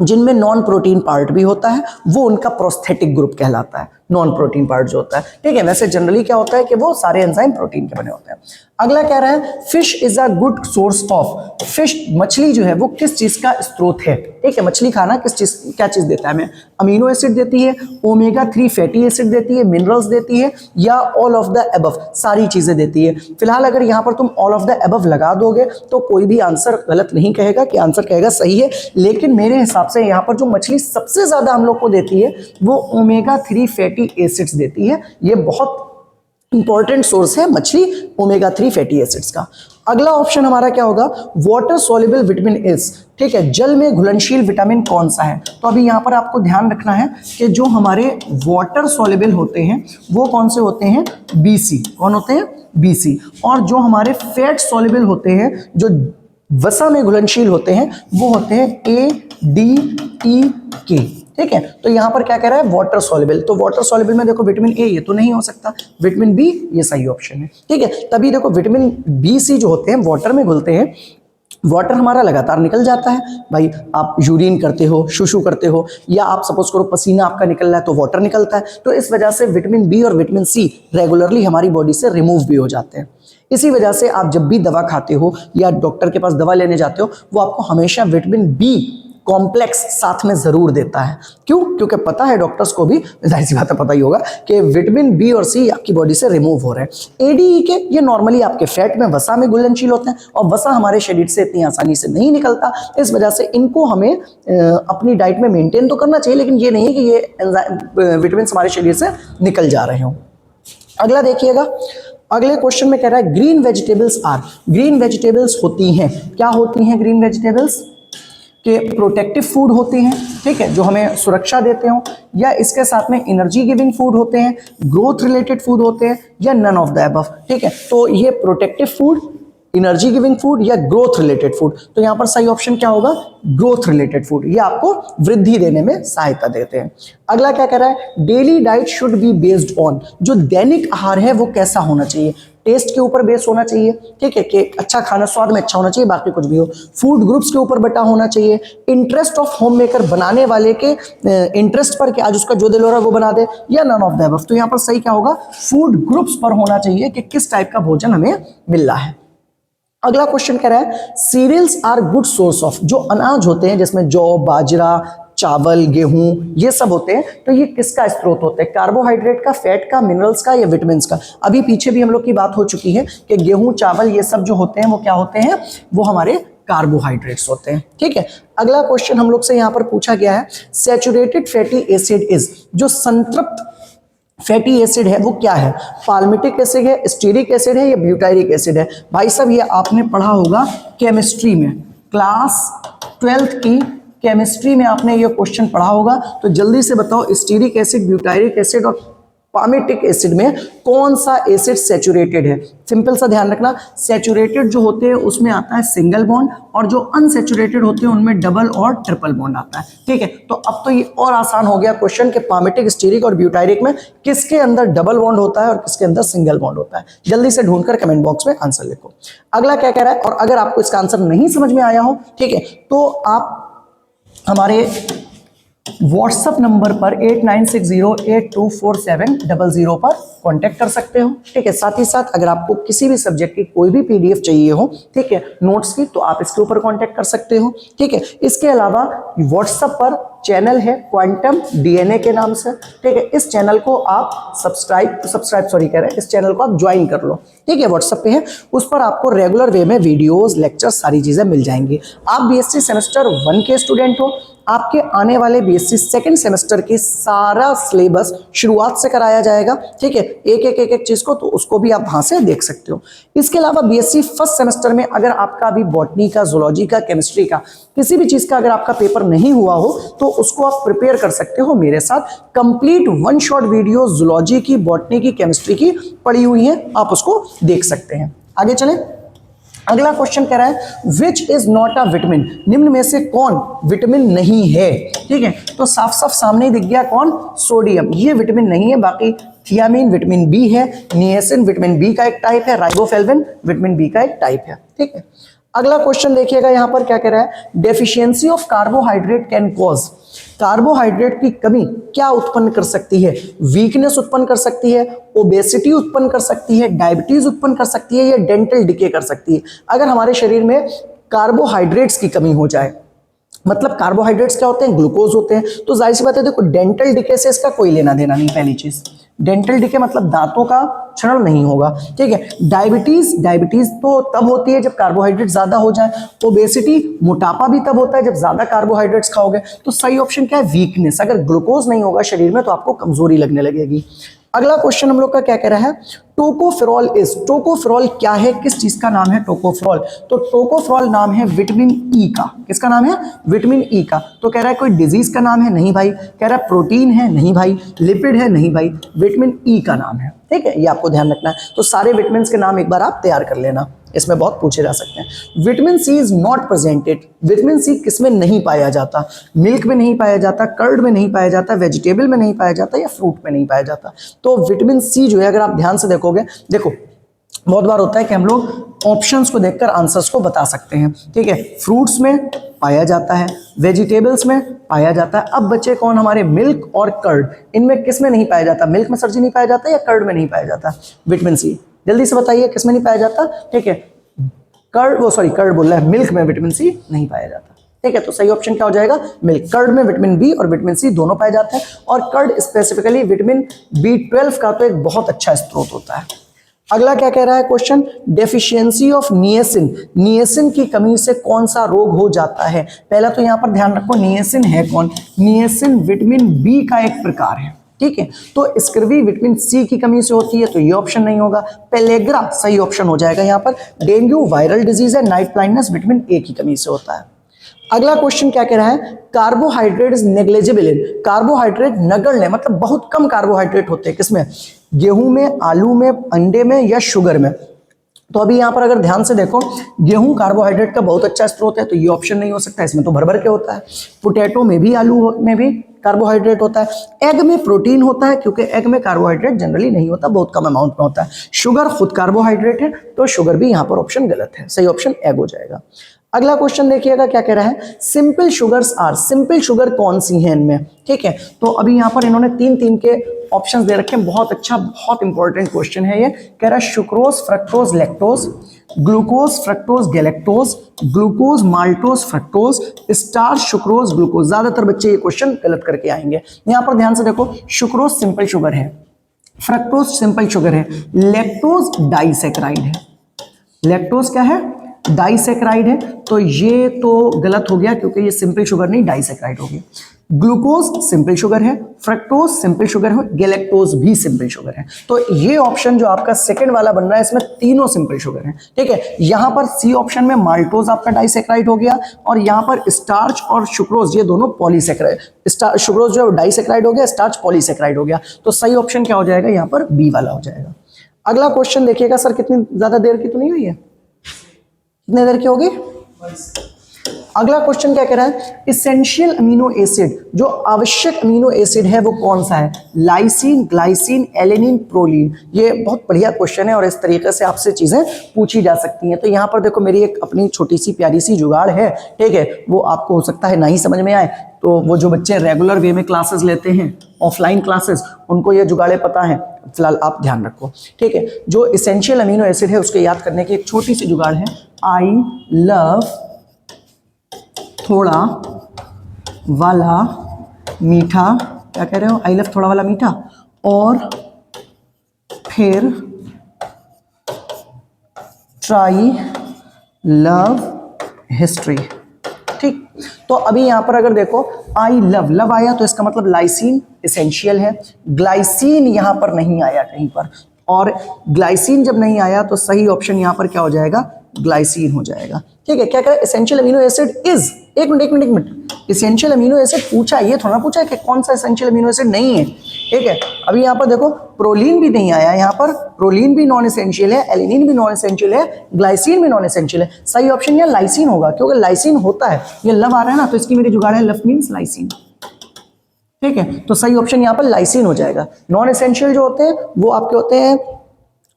जिनमें नॉन प्रोटीन पार्ट भी होता है, वो उनका प्रोस्थेटिक ग्रुप कहलाता है, नॉन प्रोटीन पार्ट जो होता है, ठीक है। वैसे जनरली क्या होता है कि वो सारे एंजाइम प्रोटीन के बने होते हैं। अगला कह रहा है fish is a good source of, fish मछली जो है वो किस चीज का स्रोत है, ठीक है। मछली खाना किस चीज, क्या चीज देता है हमें, अमीनो एसिड देती है, ओमेगा 3 फैटी एसिड देती है, मिनरल्स देती है, या ऑल ऑफ द अबव, सारी चीजें देती है। फिलहाल अगर यहाँ पर तुम ऑल ऑफ द अबव लगा दोगे तो कोई भी आंसर गलत नहीं कहेगा, कि आंसर कहेगा सही है। लेकिन मेरे हिसाब से यहाँ पर जो मछली सबसे ज्यादा हम लोग को देती है वो ओमेगा 3 फैटी एसिड्स देती है। ये बहुत इंपॉर्टेंट सोर्स है मछली, ओमेगा 3 फैटी एसिड्स का। अगला ऑप्शन हमारा क्या होगा, वाटर सॉल्युबल विटामिन इज, ठीक है, जल में घुलनशील विटामिन कौन सा है। तो अभी यहाँ पर आपको ध्यान रखना है कि जो हमारे वाटर सॉल्युबल होते हैं वो कौन से होते हैं, BC, कौन होते हैं, BC। और जो हमारे फैट सॉल्युबल होते हैं, जो वसा में घुलनशील होते हैं, वो होते हैं A, D, E, K, ठीक है। तो यहां पर क्या कह रहा है, वाटर सॉल्युबल। तो वाटर सॉल्युबल में देखो विटामिन ए, ये तो नहीं हो सकता, विटामिन बी ये सही ऑप्शन है, ठीक है। तभी देखो विटामिन बी सी जो होते हैं वाटर में घुलते हैं, वाटर हमारा लगातार निकल जाता है भाई, आप यूरिन करते हो, शुशु करते हो, या आप सपोज करो पसीना आपका निकल रहा है तो वाटर निकलता है। तो इस वजह से विटामिन बी और विटामिन सी रेगुलरली हमारी बॉडी से रिमूव भी हो जाते हैं। इसी वजह से आप जब भी दवा खाते हो या डॉक्टर के पास दवा लेने जाते हो, वो आपको हमेशा विटामिन बी कॉम्प्लेक्स साथ में जरूर देता है। क्यों? क्योंकि पता है डॉक्टर्स को भी, जाहिर सी बात है पता ही होगा कि विटामिन बी और सी आपकी बॉडी से रिमूव हो रहे हैं। एडीई के ये नॉर्मली आपके फैट में, वसा में घुलनशील होते हैं, और वसा हमारे शरीर से इतनी आसानी से नहीं निकलता। इस वजह से इनको हमें अपनी डाइट में मेंटेन तो करना चाहिए, लेकिन ये नहीं है कि ये विटामिन हमारे शरीर से निकल जा रहे हों। अगला देखिएगा, अगले क्वेश्चन में कह रहा है green vegetables are, green vegetables होती हैं, क्या होती हैं ग्रीन वेजिटेबल्स, के प्रोटेक्टिव फूड होते हैं, ठीक है, जो हमें सुरक्षा देते हो, या इसके साथ में एनर्जी गिविंग फूड होते हैं, ग्रोथ रिलेटेड फूड होते हैं, या नन ऑफ द अबव, ठीक है। तो ये protective food, energy giving food या ग्रोथ रिलेटेड फूड, तो यहां पर सही ऑप्शन क्या होगा, ग्रोथ रिलेटेड फूड। ये आपको वृद्धि देने में सहायता देते हैं। अगला क्या कह रहा है, daily diet should be based on, जो दैनिक आहार है वो कैसा होना चाहिए, टेस्ट के ऊपर बेस होना चाहिए, ठीक है, कि अच्छा खाना स्वाद में अच्छा होना चाहिए, बाकी कुछ भी हो। फूड ग्रुप्स के ऊपर बटा होना चाहिए, इंटरेस्ट ऑफ होम मेकर, बनाने वाले के इंटरेस्ट पर, कि आज उसका जो दिल हो रहा है वो बना दे, या नन ऑफ द अबव। तो यहाँ पर सही क्या होगा, फूड ग्रुप्स पर होना चाहिए कि किस टाइप का भोजन हमें मिल रहा है। अगला क्वेश्चन कह रहा है cereals are good source of, जो अनाज होते हैं जिसमें जौ, बाजरा, चावल, गेहूं, ये सब होते हैं, तो ये किसका स्रोत होते हैं, कार्बोहाइड्रेट का, फैट का, मिनरल्स का, या विटामिन का। अभी पीछे भी हम लोग की बात हो चुकी है कि गेहूं, चावल, ये सब जो होते हैं वो क्या होते हैं, वो हमारे कार्बोहाइड्रेट्स होते हैं, ठीक है। अगला क्वेश्चन हम लोग से यहां पर पूछा गया है सैचुरेटेड फैटी एसिड इज, जो संतृप्त फैटी एसिड है वो क्या है, पाल्मिटिक एसिड है, स्टीरिक एसिड है, या ब्यूटायरिक एसिड है। भाई साहब ये आपने पढ़ा होगा केमिस्ट्री में, क्लास 12th की केमिस्ट्री में आपने ये क्वेश्चन पढ़ा होगा। तो जल्दी से बताओ स्टीरिक एसिड, ब्यूटायरिक एसिड और पाल्मिटिक एसिड में कौन सा एसिड सैचुरेटेड है। सिंपल सा ध्यान रखना, सैचुरेटेड जो होते हैं उसमें आता है सिंगल बॉन्ड, और जो अनसैचुरेटेड होते हैं उनमें डबल और ट्रिपल बॉन्ड आता है, ठीक है। तो अब तो ये और आसान हो गया क्वेश्चन कि पाल्मिटिक, स्टीरिक और ब्यूटायरिक में किसके अंदर डबल बॉन्ड होता है और किसके अंदर सिंगल बॉन्ड होता है। जल्दी से ढूंढकर कमेंट बॉक्स में आंसर लिखो। अगला क्या कह रहा है, और अगर आपको इसका आंसर नहीं समझ में आया हो, ठीक है, तो आप हमारे व्हाट्सएप नंबर पर 8960824700 पर कांटेक्ट कर सकते हो, ठीक है। साथ ही साथ अगर आपको किसी भी सब्जेक्ट की कोई भी पीडीएफ चाहिए हो, ठीक है, नोट्स की, तो आप इसके ऊपर कांटेक्ट कर सकते हो, ठीक है। इसके अलावा व्हाट्सएप पर चैनल है क्वांटम डीएनए के नाम से, ठीक है। इस चैनल को आप इस चैनल को आप ज्वाइन कर लो, ठीक है, व्हाट्सएप पे है, उस पर आपको रेगुलर वे में वीडियोस, लेक्चर्स, सारी चीजें मिल जाएंगी। आप बीएससी सेमेस्टर 1 के स्टूडेंट हो, आपके आने वाले बीएससी सेकंड सेमेस्टर की सारा सिलेबस शुरुआत से कराया जाएगा, ठीक है, एक चीज को, तो उसको भी आप वहां से देख सकते हो। इसके अलावा बीएससी फर्स्ट सेमेस्टर में अगर आपका अभी बॉटनी का, जूलॉजी का, केमिस्ट्री का, किसी भी चीज का अगर आपका पेपर नहीं हुआ हो, तो उसको आप प्रिपेयर कर सकते हो मेरे साथ। कंप्लीट 1 शॉट वीडियो जूलॉजी की, बॉटनी की, केमिस्ट्री की पड़ी हुई है, आप उसको देख सकते हैं। आगे चलें। अगला क्वेश्चन कह रहा है which is not a vitamin, निम्न में से कौन विटामिन नहीं है, ठीक है। तो साफ साफ सामने ही दिख गया कौन, सोडियम, ये विटामिन नहीं है। बाकी थियामिन विटामिन बी है, निएसिन विटामिन बी का एक टाइप है, राइबोफ्लेविन विटामिन बी का एक टाइप है, ठीक है। अगला क्वेश्चन देखिएगा यहाँ पर क्या कह रहा है, deficiency of carbohydrate can cause, carbohydrate की कमी क्या उत्पन्न कर सकती है, वीकनेस उत्पन्न कर सकती है, ओबेसिटी उत्पन्न कर सकती है, डायबिटीज उत्पन्न कर सकती है, या डेंटल डिके कर सकती है। अगर हमारे शरीर में कार्बोहाइड्रेट्स की कमी हो जाए, मतलब कार्बोहाइड्रेट्स क्या होते हैं, ग्लूकोज होते हैं, तो जाहिर सी बात है देखो डेंटल डिके से इसका कोई लेना देना नहीं। पहली चीज डेंटल डिके मतलब दांतों का क्षरण नहीं होगा, ठीक है। डायबिटीज, डायबिटीज तो तब होती है जब कार्बोहाइड्रेट ज्यादा हो जाए। ओबेसिटी, मोटापा भी तब होता है जब ज्यादा कार्बोहाइड्रेट्स खाओगे। तो सही ऑप्शन क्या है, वीकनेस। अगर ग्लूकोज नहीं होगा शरीर में तो आपको कमजोरी लगने लगेगी। अगला क्वेश्चन हम लोग का क्या कह रहा है, टोकोफेरॉल इज, टोकोफेरॉल क्या है, किस चीज का नाम है टोकोफेरॉल? तो टोकोफेरॉल नाम है विटामिन ई का। किसका नाम है, विटामिन ई का। तो कह रहा है कोई डिजीज का नाम है, नहीं भाई। कह रहा है प्रोटीन है, नहीं भाई। लिपिड है, नहीं भाई। विटामिन ई का नाम है, ठीक है, ये आपको ध्यान रखना है। तो सारे विटामिन के नाम एक बार आप तैयार कर लेना, इसमें बहुत पूछे जा सकते हैं। Vitamin C is not presented, vitamin C किसमें नहीं पाया जाता, मिल्क में नहीं पाया जाता, कर्ड में नहीं पाया जाता, वेजिटेबल में नहीं पाया जाता, या फ्रूट में नहीं पाया जाता। तो विटामिन सी जो है अगर आप ध्यान से देखोगे, देखो बहुत बार होता है कि हम लोग ऑप्शंस को देखकर आंसर्स को बता सकते हैं, ठीक है। फ्रूट्स में पाया जाता है, वेजिटेबल्स में पाया जाता है। अब बच्चे कौन हमारे, मिल्क और कर्ड, इनमें किस में नहीं पाया जाता, मिल्क में सर्जी नहीं पाया जाता या कर्ड में नहीं पाया जाता विटामिन सी? जल्दी से बताइए किस में नहीं पाया जाता, ठीक है। कर्ड, वो सॉरी कर्ड बोल रहा है, मिल्क में विटामिन सी नहीं पाया जाता, ठीक है। तो सही ऑप्शन क्या हो जाएगा, मिल्क। कर्ड में विटामिन बी और विटामिन सी दोनों पाए जाते हैं, और कर्ड स्पेसिफिकली विटामिन B12 का तो एक बहुत अच्छा स्रोत होता है। अगला क्या कह रहा है क्वेश्चन, डेफिशिएंसी ऑफ निएसिन, निएसिन की कमी से कौन सा रोग हो जाता है? पहला तो यहां पर ध्यान रखो निएसिन है कौन, निएसिन विटामिन बी का एक प्रकार है, ठीक है। तो स्कर्वी विटामिन सी की कमी से होती है, तो ये ऑप्शन नहीं होगा। पेलेग्रा सही ऑप्शन हो जाएगा यहाँ पर। डेंगू वायरल डिजीज है, नाइट ब्लाइंडनेस विटामिन ए की कमी से होता है। अगला क्वेश्चन क्या कह रहा है, carbohydrate is negligible in, carbohydrate नगण्य मतलब बहुत कम कार्बोहाइड्रेट होते हैं किसमें, गेहूं में, आलू में, अंडे में, या शुगर में? तो अभी यहां पर अगर ध्यान से देखो, गेहूं कार्बोहाइड्रेट का बहुत अच्छा स्रोत है, तो ये ऑप्शन नहीं हो सकता, इसमें तो भर भर के होता है। पोटैटो में भी, आलू में भी कार्बोहाइड्रेट होता है। एग में प्रोटीन होता है, क्योंकि एग में कार्बोहाइड्रेट जनरली नहीं होता, बहुत कम अमाउंट में होता है। शुगर खुद कार्बोहाइड्रेट है, तो शुगर भी यहां पर ऑप्शन गलत है, सही ऑप्शन एग हो जाएगा। अगला क्वेश्चन देखिएगा क्या कह रहा है, simple sugars are, simple sugar कौन सी है इनमें, ठीक है। तो अभी यहां पर इन्होंने तीन तीन के ऑप्शंस दे रखे हैं, बहुत अच्छा, बहुत इंपॉर्टेंट क्वेश्चन है ये। कह रहा है sucrose, fructose, lactose, glucose, fructose, galactose, glucose, maltose, fructose, starch, sucrose, glucose. ज्यादातर बच्चे ये क्वेश्चन गलत करके आएंगे। यहां पर ध्यान से देखो, सुक्रोज सिंपल शुगर है, फ्रक्टोज सिंपल शुगर है, लैक्टोज डाइसैकराइड है। लैक्टोज क्या है, डाइसैकराइड है, तो ये तो गलत हो गया क्योंकि ये सिंपल शुगर नहीं डाइसैकराइड हो गया। ग्लूकोज सिंपल शुगर है, फ्रक्टोज सिंपल शुगर है, गैलेक्टोज भी सिंपल शुगर है। तो ये ऑप्शन जो आपका सेकंड वाला बन रहा है, इसमें तीनों सिंपल शुगर है, ठीक है। यहां पर सी ऑप्शन में माल्टोज आपका डाइसैकराइड हो गया, और यहां पर स्टार्च और सुक्रोज ये दोनों पॉलीसैकराइड, सुक्रोज जो डाइसैकराइड हो गया, स्टार्च पॉलीसैकराइड हो गया। तो सही ऑप्शन क्या हो जाएगा, यहां पर बी वाला हो जाएगा। अगला क्वेश्चन देखिएगा, सर कितनी ज्यादा देर की तो नहीं हुई है, कितने देर की होगी? अगला क्वेश्चन क्या कह रहा है, इसेंशियल अमीनो एसिड, जो आवश्यक अमीनो एसिड है वो कौन सा है? Lysine, glycine, alanine, proline. ये बहुत बढ़िया क्वेश्चन है और इस तरीके से आपसे चीजें पूछी जा सकती हैं। तो यहाँ पर देखो मेरी एक अपनी छोटी सी प्यारी सी जुगाड़ है, ठीक है। वो आपको हो सकता है नहीं समझ में आए, तो वो जो बच्चे रेगुलर वे में क्लासेस लेते हैं, ऑफलाइन क्लासेस, उनको ये जुगाड़े पता है, फिलहाल आप ध्यान रखो, ठीक है। जो इसेंशियल अमीनो एसिड है उसके याद करने की एक छोटी सी जुगाड़ है, आई लव थोड़ा वाला मीठा, क्या कह रहे हो, आई लव थोड़ा वाला मीठा, और फिर ट्राई लव हिस्ट्री, ठीक। तो अभी यहां पर अगर देखो आई लव, लव आया तो इसका मतलब लाइसिन इसेंशियल है, ग्लाइसिन यहां पर नहीं आया कहीं पर, और ग्लाइसिन जब नहीं आया तो सही ऑप्शन यहां पर क्या हो जाएगा, ग्लाइसिन हो जाएगा, ठीक है। क्या कह रहा है, एसेंशियल अमीनो एसिड इज, एक मिनट, एसेंशियल अमीनो एसिड पूछा, ये थोड़ा पूछा है कि कौन सा एसेंशियल अमीनो एसिड नहीं है, ठीक है। अभी यहाँ पर देखो प्रोलीन भी नहीं आया, यहाँ पर प्रोलीन भी नॉन एसेंशियल है, एलिनिन भी नॉन एसेंशियल है, ग्लाइसिन भी नॉन एसेंशियल है। सही ऑप्शन यहाँ लाइसिन होगा, क्योंकि लाइसिन होता है, ये लव आ रहा है ना, तो इसकी मेरी जुगाड़ है, लव मीन्स लाइसिन, ठीक है। तो सही ऑप्शन यहाँ पर लाइसिन हो जाएगा। नॉन एसेंशियल जो होते हैं वो आपके होते हैं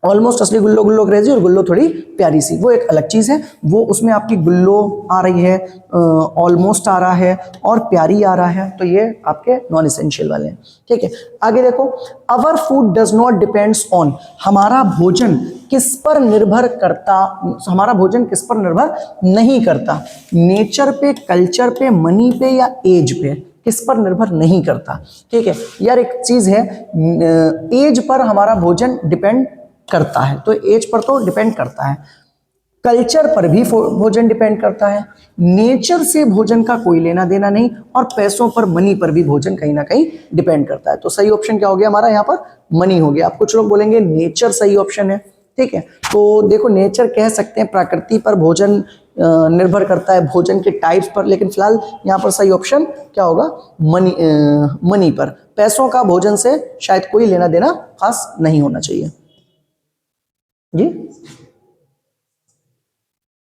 ऑलमोस्ट असली गुल्लो गुल्लो क्रेजी और गुल्लो थोड़ी प्यारी सी, वो एक अलग चीज़ है। वो उसमें आपकी गुल्लो आ रही है, ऑलमोस्ट आ रहा है और प्यारी आ रहा है, तो ये आपके नॉन एसेंशियल वाले हैं। ठीक है, आगे देखो, our food does not depends on, हमारा भोजन किस पर निर्भर करता, हमारा भोजन किस पर निर्भर नहीं करता, नेचर पे, कल्चर पे, मनी पे या एज पे, किस पर निर्भर नहीं करता। ठीक है यार, एक चीज है, एज पर हमारा भोजन डिपेंड करता है, तो एज पर तो डिपेंड करता है, कल्चर पर भी भोजन डिपेंड करता है, नेचर से भोजन का कोई लेना देना नहीं, और पैसों पर, मनी पर भी भोजन कहीं ना कहीं डिपेंड करता है। तो सही ऑप्शन क्या हो गया हमारा यहाँ पर, मनी हो गया। आप कुछ लोग बोलेंगे नेचर सही ऑप्शन है, ठीक है, तो देखो नेचर कह सकते हैं, प्रकृति पर भोजन निर्भर करता है, भोजन के टाइप्स पर, लेकिन फिलहाल यहाँ पर सही ऑप्शन क्या होगा, मनी, मनी पर, पैसों का भोजन से शायद कोई लेना देना खास नहीं होना चाहिए जी।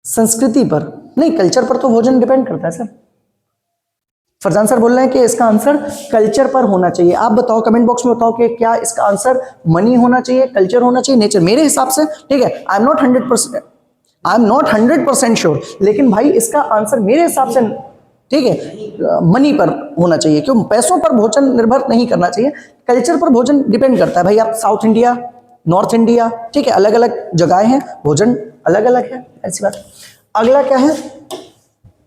संस्कृति पर नहीं, कल्चर पर तो भोजन डिपेंड करता है सर। फरजान सर बोल रहे हैं कि इसका आंसर कल्चर पर होना चाहिए। आप बताओ, कमेंट बॉक्स में बताओ कि क्या इसका आंसर मनी होना चाहिए, कल्चर होना चाहिए, नेचर। मेरे हिसाब से, ठीक है, आई एम नॉट 100% श्योर, लेकिन भाई इसका आंसर मेरे हिसाब से, ठीक है, मनी पर होना चाहिए, क्यों, पैसों पर भोजन निर्भर नहीं करना चाहिए, कल्चर पर भोजन डिपेंड करता है। भाई आप साउथ इंडिया, नॉर्थ इंडिया, ठीक है, अलग अलग जगहें हैं, भोजन अलग अलग है, ऐसी बात। अगला क्या है,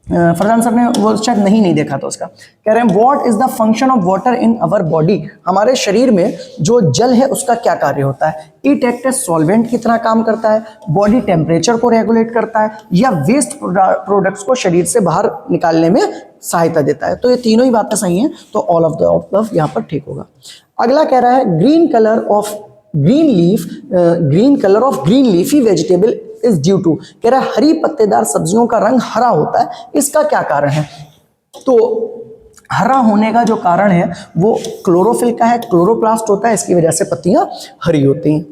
फरजान सर ने वो शायद नहीं देखा था उसका, कह रहे हैं what is the function of water in our body, हमारे शरीर में जो जल है उसका क्या कार्य होता है। इट एक्ट एज सॉल्वेंट की तरह काम करता है, बॉडी टेम्परेचर को रेगुलेट करता है, या वेस्ट प्रोडक्ट्स को शरीर से बाहर निकालने में सहायता देता है। तो ये तीनों ही बातें सही हैं, तो ऑल ऑफ द अबव यहाँ पर ठीक होगा। अगला कह रहा है green colour of green leafy vegetable is due to, कह रहा है हरी पत्तेदार सब्जियों का रंग हरा होता है, इसका क्या कारण है। तो हरा होने का जो कारण है वो क्लोरोफिल का है, क्लोरोप्लास्ट होता है, इसकी वजह से पत्तियां हरी होती हैं।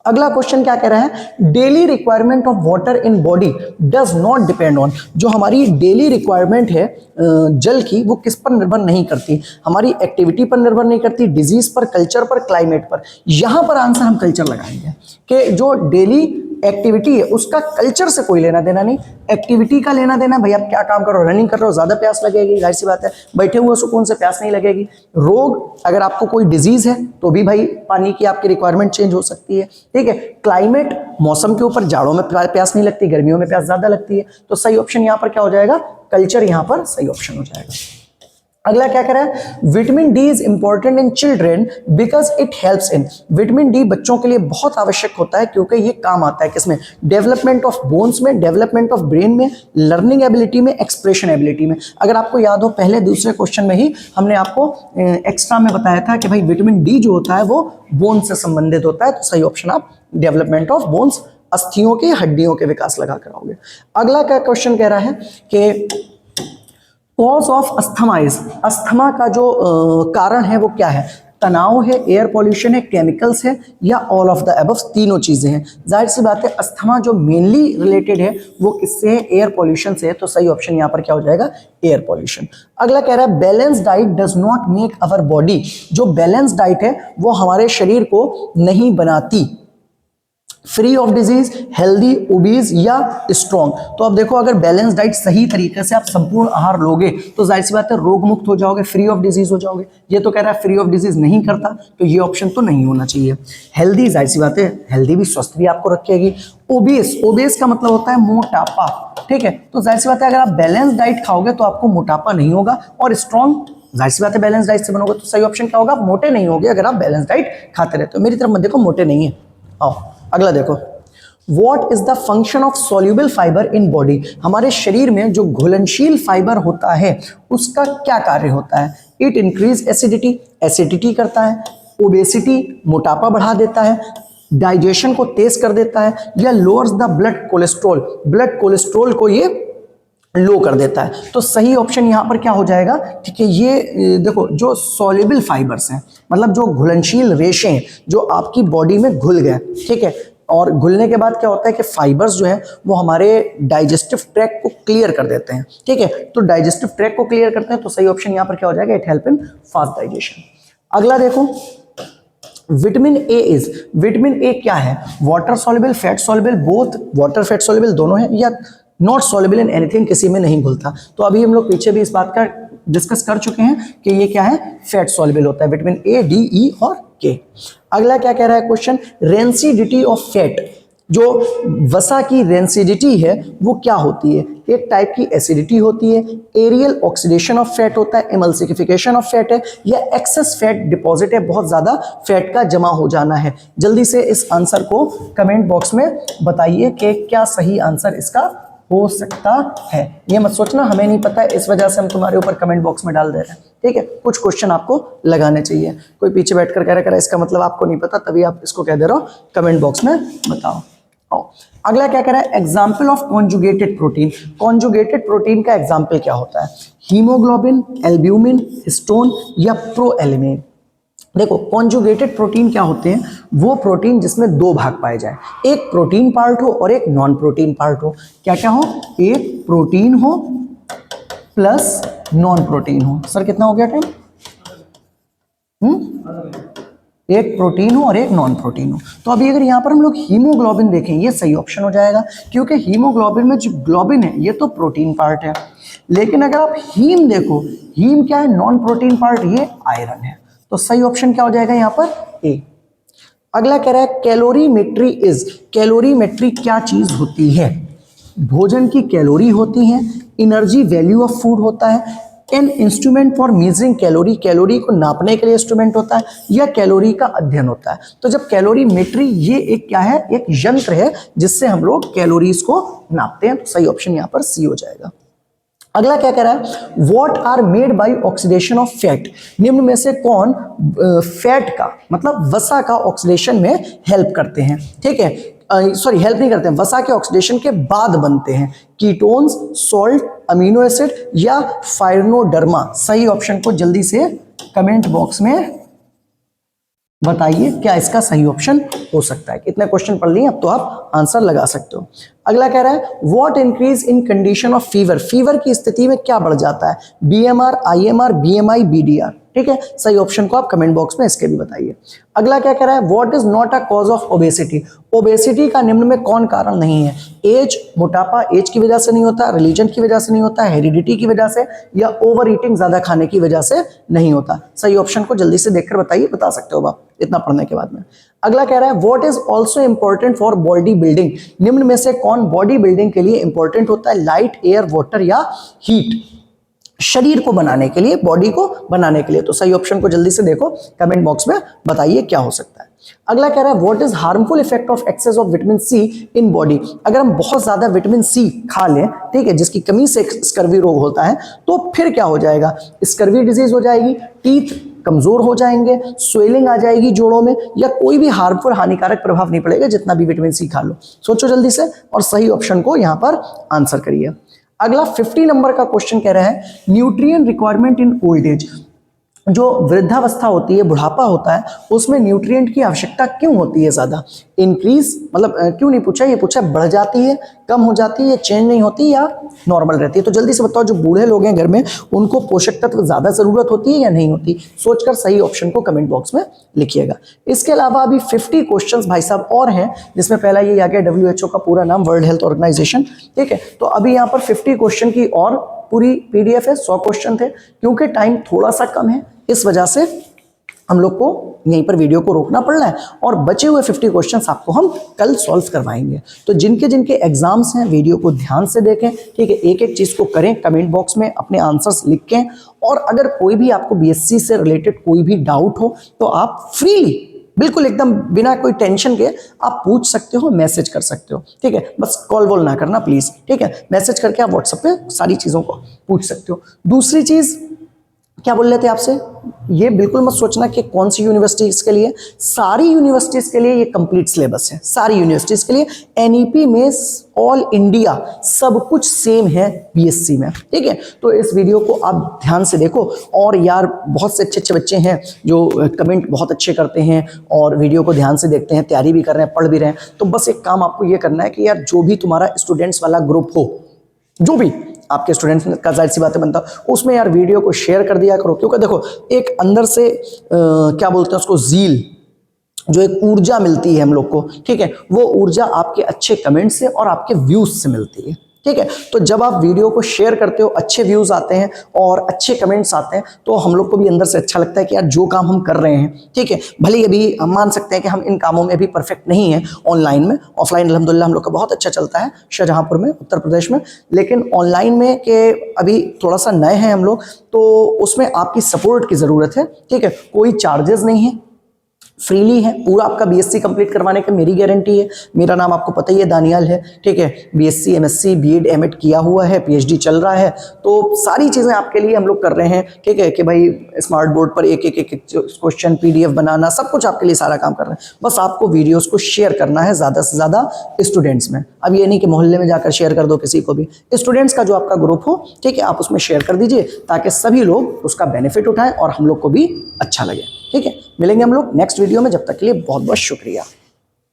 अगला क्वेश्चन क्या कह रहा है, daily requirement of water in body does not depend on, जो हमारी डेली रिक्वायरमेंट है जल की, वो किस पर निर्भर नहीं करती, हमारी एक्टिविटी पर निर्भर नहीं करती, डिजीज पर, कल्चर पर, क्लाइमेट पर। यहां पर आंसर हम कल्चर लगाएंगे कि जो डेली एक्टिविटी है उसका कल्चर से कोई लेना देना नहीं, एक्टिविटी का लेना देना। भाई आप क्या काम कर रहे हो, रनिंग कर रहे हो, ज्यादा प्यास लगेगी, जाहिर सी बात है, बैठे हुए सुकून से प्यास नहीं लगेगी। रोग, अगर आपको कोई डिजीज है तो भी भाई पानी की आपकी रिक्वायरमेंट चेंज हो सकती है, ठीक है। क्लाइमेट, मौसम के ऊपर, जाड़ों में प्यास नहीं लगती, गर्मियों में प्यास ज्यादा लगती है, तो सही ऑप्शन यहाँ पर क्या हो जाएगा, कल्चर यहाँ पर सही ऑप्शन हो जाएगा। अगला क्या कह रहा है, vitamin D is important in children because it helps in, vitamin D बच्चों के लिए बहुत आवश्यक होता है क्योंकि ये काम आता है किसमें, डेवलपमेंट ऑफ बोन्स में, डेवलपमेंट ऑफ ब्रेन में, लर्निंग एबिलिटी में, एक्सप्रेशन एबिलिटी में। अगर आपको याद हो पहले दूसरे क्वेश्चन में ही हमने आपको एक्स्ट्रा में बताया था कि भाई विटामिन डी जो होता है वो बोन से संबंधित होता है, तो सही ऑप्शन आप डेवलपमेंट ऑफ बोन्स, अस्थियों के, हड्डियों के विकास लगा कर आओगे। अगला क्या क्वेश्चन कह रहा है कि cause of asthma is, asthma का जो कारण है वो क्या है, तनाव है, एयर पॉल्यूशन है, केमिकल्स है, या ऑल ऑफ द अबव, तीनों चीजें हैं। जाहिर सी बात है अस्थमा जो मेनली रिलेटेड है वो किससे है, एयर पॉल्यूशन से है, तो सही ऑप्शन यहाँ पर क्या हो जाएगा, एयर पॉल्यूशन। अगला कह रहा है balance diet does not make our body, जो बैलेंस डाइट है वो हमारे शरीर को नहीं बनाती, free of disease, healthy, obese या स्ट्रॉन्ग। तो अब देखो अगर बैलेंस डाइट सही तरीके से आप संपूर्ण आहार लोगे तो जाहिर सी बात है रोग मुक्त हो जाओगे, फ्री ऑफ डिजीज हो जाओगे। ये तो कह रहा है फ्री ऑफ डिजीज नहीं करता, तो ये ऑप्शन तो नहीं होना चाहिए। हेल्दी, जाहिर सी बात है हेल्दी भी, स्वस्थ भी आपको रखेगी। ओबेस, ओबेस का मतलब होता है मोटापा, ठीक है, तो जाहिर सी बात है अगर आप बैलेंस डाइट खाओगे तो आपको मोटापा नहीं होगा। और स्ट्रॉन्ग, जाहिर सी बात है बैलेंस डाइट से बनोगे, तो सही ऑप्शन क्या होगा, आप मोटे नहीं होगे अगर आप बैलेंस डाइट खाते रहते हो। मेरी तरफ मत देखो, मोटे नहीं है। आओ अगला देखो, What is the function of soluble fiber in body, हमारे शरीर में जो घुलनशील फाइबर होता है उसका क्या कार्य होता है। It increase acidity, एसिडिटी करता है, ओबेसिटी, मोटापा बढ़ा देता है, डाइजेशन को तेज कर देता है, या lowers the blood cholesterol, blood cholesterol को ये लो कर देता है। तो सही ऑप्शन यहाँ पर क्या हो जाएगा, ठीक है, ये देखो जो सॉल्युबल फाइबर्स हैं, मतलब जो घुलनशील रेशे हैं जो आपकी बॉडी में घुल गए, ठीक है, और घुलने के बाद क्या होता है कि फाइबर्स जो है वो हमारे डाइजेस्टिव ट्रैक को क्लियर कर देते हैं, ठीक है, तो डाइजेस्टिव ट्रैक को क्लियर करते हैं, तो सही ऑप्शन यहाँ पर क्या हो जाएगा, it help in fast digestion. अगला देखो, vitamin A is, vitamin A क्या है? Water soluble, fat soluble, both water fat soluble दोनों है, या नॉट सॉल्युबल इन एनीथिंग, किसी में नहीं घुलता। तो अभी हम लोग पीछे भी इस बात का डिस्कस कर चुके हैं कि ये क्या है, फैट सॉल्युबल होता है, विटामिन ए, डी, ई और के। अगला क्या कह रहा है क्वेश्चन, रेंसिडिटी ऑफ फैट, जो वसा की रेंसिडिटी है वो क्या होती है? एक टाइप की एसिडिटी होती है, एरियल ऑक्सीडेशन ऑफ फैट होता है, एमल्सिफिकेशन ऑफ फैट है, या एक्सेस फैट डिपॉजिट है, बहुत ज्यादा फैट का जमा हो जाना है। जल्दी से इस आंसर को कमेंट बॉक्स में बताइए कि क्या सही आंसर इसका हो सकता है। ये मत सोचना हमें नहीं पता है इस वजह से हम तुम्हारे ऊपर कमेंट बॉक्स में डाल दे रहे हैं, ठीक है। कुछ क्वेश्चन आपको लगाने चाहिए। कोई पीछे बैठकर कह रहा है इसका मतलब आपको नहीं पता, तभी आप इसको कह दे रहे हो, कमेंट बॉक्स में बताओ। अगला क्या कह रहा है, example of conjugated protein. Conjugated protein का एग्जाम्पल क्या होता है? हीमोग्लोबिन, एल्ब्यूमिन, हिस्टोन या प्रोएलिनिन। देखो कॉन्जुगेटेड प्रोटीन क्या होते हैं? वो प्रोटीन जिसमें दो भाग पाए जाए, एक प्रोटीन पार्ट हो और एक नॉन प्रोटीन पार्ट हो। क्या क्या हो? एक प्रोटीन हो प्लस नॉन प्रोटीन हो। सर कितना हो गया टाइम? एक प्रोटीन हो और एक नॉन प्रोटीन हो। तो अभी अगर यहाँ पर हम लोग हीमोग्लोबिन देखें, ये सही ऑप्शन हो जाएगा, क्योंकि हीमोग्लोबिन में जो ग्लोबिन है ये तो प्रोटीन पार्ट है। लेकिन अगर आप हीम देखो, हीम क्या है? नॉन प्रोटीन पार्ट, ये आयरन है। तो सही ऑप्शन क्या हो जाएगा यहाँ पर? ए। अगला कह रहा है कैलोरीमेट्री इज, कैलोरीमेट्री क्या चीज होती है? भोजन की कैलोरी होती है, एनर्जी वैल्यू ऑफ फूड होता है, an instrument for measuring calorie, calorie को नापने के लिए इंस्ट्रूमेंट होता है, या कैलोरी का अध्ययन होता है। तो जब कैलोरीमेट्री, ये एक क्या है? एक यंत्र है जिससे हम लोग कैलोरीज को नापते हैं। तो सही ऑप्शन यहाँ पर सी हो जाएगा। अगला क्या कह रहा है, what are made by oxidation of fat. निम्न में से कौन फैट का मतलब वसा का ऑक्सीडेशन में हेल्प करते हैं? ठीक है, सॉरी हेल्प नहीं करते हैं, वसा के ऑक्सीडेशन के बाद बनते हैं। कीटोन्स, सॉल्ट, अमीनो एसिड या फाइनोडर्मा। सही ऑप्शन को जल्दी से कमेंट बॉक्स में बताइए क्या इसका सही ऑप्शन हो सकता है। कितने क्वेश्चन पढ़ लिए, अब तो आप आंसर लगा सकते हो। अगला कह रहा है what increase in condition of fever. Fever की स्थिति में क्या बढ़ जाता है? BMR, IMR, BMI, BDR. ठीक है, सही ऑप्शन को आप कमेंट बॉक्स में इसके भी बताइए। अगला क्या कह रहा है, what is not a cause of obesity. Obesity का निम्न में कौन कारण नहीं है? एज, मोटापा एज की वजह से नहीं होता, रिलीजन की वजह से नहीं होता, हेरिडिटी की वजह से, या ओवर ईटिंग ज्यादा खाने की वजह से नहीं होता। सही ऑप्शन को जल्दी से देखकर बताइए, बता सकते हो आप इतना पढ़ने के बाद में। अगला कह रहा है what is also important for body building. निम्न में से कौन बॉडी बिल्डिंग के लिए इंपॉर्टेंट होता है? लाइट, एयर, वाटर या हीट। शरीर को बनाने के लिए, बॉडी को बनाने के लिए। तो सही ऑप्शन को जल्दी से देखो, कमेंट बॉक्स में बताइए क्या हो सकता है। अगला कह रहा है what is harmful effect of excess of vitamin C in body. अगर हम बहुत ज्यादा विटामिन सी खा लें, ठीक है, जिसकी कमी से स्कर्वी रोग होता है, तो फिर क्या हो जाएगा? स्कर्वी डिजीज हो जाएगी, टीथ कमजोर हो जाएंगे, स्वेलिंग आ जाएगी जोड़ों में, या कोई भी हार्मफुल हानिकारक प्रभाव नहीं पड़ेगा जितना भी विटामिन सी खा लो। सोचो जल्दी से और सही ऑप्शन को यहां पर आंसर करिए। अगला 50 नंबर का क्वेश्चन कह रहा है nutrient requirement in old age. जो वृद्धावस्था होती है, बुढ़ापा होता है, उसमें न्यूट्रिएंट की आवश्यकता क्यों होती है ज्यादा? इंक्रीज मतलब क्यों नहीं पूछा, ये पूछा बढ़ जाती है, कम हो जाती है, चेंज नहीं होती, या नॉर्मल रहती है। तो जल्दी से बताओ, जो बूढ़े लोग हैं घर में, उनको पोषक तत्व ज्यादा जरूरत होती है या नहीं होती? सोचकर सही ऑप्शन को कमेंट बॉक्स में लिखिएगा। इसके अलावा अभी 50 क्वेश्चंस भाई साहब और हैं, जिसमें पहला ये आ गया WHO का पूरा नाम, वर्ल्ड हेल्थ ऑर्गेनाइजेशन। ठीक है, तो अभी यहाँ पर 50 क्वेश्चन की और पूरी PDF है, 100 क्वेश्चन थे। क्योंकि टाइम थोड़ा सा कम है, इस वजह से हम लोग को यहीं पर वीडियो को रोकना पड़ रहा है, और बचे हुए 50 क्वेश्चंस आपको हम कल सॉल्व करवाएंगे। तो जिनके जिनके एग्जाम्स हैं, वीडियो को ध्यान से देखें, ठीक है, एक एक चीज को करें, कमेंट बॉक्स में अपने आंसर्स लिखें, और अगर कोई भी आपको BSc से रिलेटेड कोई भी डाउट हो तो आप फ्रीली, बिल्कुल एकदम बिना कोई टेंशन के आप पूछ सकते हो, मैसेज कर सकते हो। ठीक है, बस कॉल वॉल ना करना प्लीज, ठीक है, मैसेज करके आप व्हाट्सएप पे सारी चीजों को पूछ सकते हो। दूसरी चीज क्या बोल रहे थे आपसे, ये बिल्कुल मत सोचना कि कौन सी यूनिवर्सिटीज के लिए, सारी यूनिवर्सिटीज के लिए ये कंप्लीट सिलेबस है, सारी यूनिवर्सिटीज के लिए। NEP में ऑल इंडिया सब कुछ सेम है BSc में, ठीक है। तो इस वीडियो को आप ध्यान से देखो, और यार बहुत से अच्छे अच्छे बच्चे हैं जो कमेंट बहुत अच्छे करते हैं और वीडियो को ध्यान से देखते हैं, तैयारी भी कर रहे हैं, पढ़ भी रहे हैं। तो बस एक काम आपको ये करना है कि यार जो भी तुम्हारा स्टूडेंट्स वाला ग्रुप हो, जो भी आपके स्टूडेंट्स का जाहिर सी बातें बनता, उसमें यार वीडियो को शेयर कर दिया करो। क्योंकि देखो एक अंदर से क्या बोलते हैं उसको, जील, जो एक ऊर्जा मिलती है हम लोग को, ठीक है, वो ऊर्जा आपके अच्छे कमेंट से और आपके व्यूज से मिलती है, ठीक है। तो जब आप वीडियो को शेयर करते हो, अच्छे व्यूज आते हैं और अच्छे कमेंट्स आते हैं, तो हम लोग को भी अंदर से अच्छा लगता है कि यार जो काम हम कर रहे हैं, ठीक है, भले ही अभी हम मान सकते हैं कि हम इन कामों में भी परफेक्ट नहीं है ऑनलाइन में, ऑफलाइन अल्हम्दुलिल्लाह हम लोग का बहुत अच्छा चलता है शाहजहांपुर में, उत्तर प्रदेश में, लेकिन ऑनलाइन में के अभी थोड़ा सा नए हैं हम लोग, तो उसमें आपकी सपोर्ट की ज़रूरत है, ठीक है। कोई चार्जेस नहीं है, फ्रीली है, पूरा आपका बीएससी कंप्लीट करवाने की मेरी गारंटी है। मेरा नाम आपको पता ही है, दानियाल है, ठीक है। बीएससी, एमएससी, बीएड, एमएड किया हुआ है, पीएचडी चल रहा है, तो सारी चीज़ें आपके लिए हम लोग कर रहे हैं, ठीक है, कि भाई स्मार्ट बोर्ड पर एक एक क्वेश्चन पीडीएफ बनाना, सब कुछ आपके लिए सारा काम कर रहे हैं। बस आपको वीडियोज़ को शेयर करना है ज़्यादा से ज़्यादा स्टूडेंट्स में। अब ये नहीं कि मोहल्ले में जाकर शेयर कर दो किसी को भी, स्टूडेंट्स का जो आपका ग्रुप हो, ठीक है, आप उसमें शेयर कर दीजिए ताकि सभी लोग उसका बेनिफिट उठाएं और हम लोग को भी अच्छा लगे, ठीक है। मिलेंगे हम लोग नेक्स्ट वीडियो में, जब तक के लिए बहुत बहुत शुक्रिया।